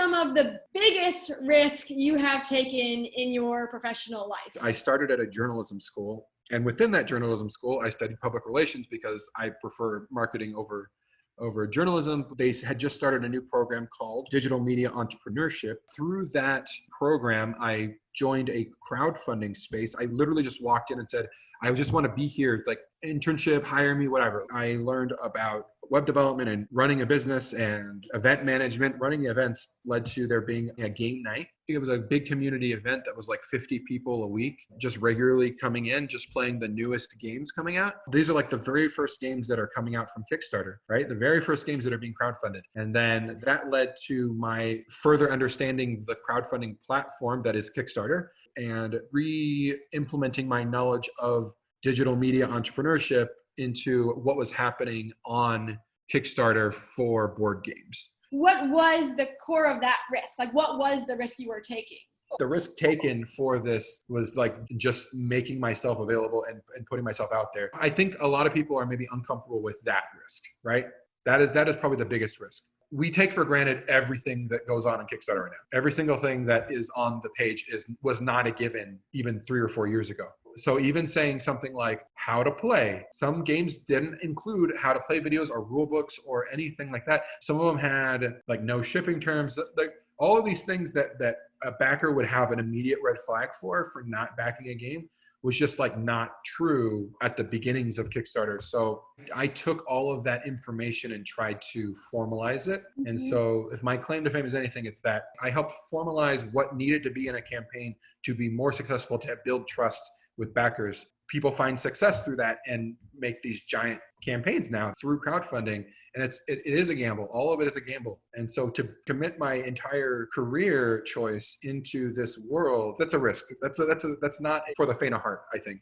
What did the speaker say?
some of the biggest risks you have taken in your professional life? I started at a journalism school, and within that journalism school, I studied public relations because I prefer marketing over journalism. They had just started a new program called Digital Media Entrepreneurship. Through that program, I joined a crowdfunding space. I literally just walked in and said, I just want to be here, like internship, hire me, whatever. I learned about web development and running a business and event management. Running events led to there being a game night. It was a big community event that was like 50 people a week, just regularly coming in, just playing the newest games coming out. These are like the very first games that are coming out from Kickstarter, right? The very first games that are being crowdfunded. And then that led to my further understanding the crowdfunding platform that is Kickstarter and re-implementing my knowledge of digital media entrepreneurship into what was happening on Kickstarter for board games. What was the core of that risk? Like, what was the risk you were taking? The risk taken for this was like just making myself available and putting myself out there. I think a lot of people are maybe uncomfortable with that risk, right? That is probably the biggest risk. We take for granted everything that goes on Kickstarter right now. Every single thing that is on the page was not a given even 3 or 4 years ago. So even saying something like how to play, some games didn't include how to play videos or rule books or anything like that. Some of them had like no shipping terms, like all of these things that a backer would have an immediate red flag for not backing a game was just like not true at the beginnings of Kickstarter. So I took all of that information and tried to formalize it. Mm-hmm. And so if my claim to fame is anything, it's that I helped formalize what needed to be in a campaign to be more successful, to build trust with backers. People find success through that and make these giant campaigns now through crowdfunding. And it is a gamble. All of it is a gamble. And so to commit my entire career choice into this world, that's a risk. That's not for the faint of heart, I think.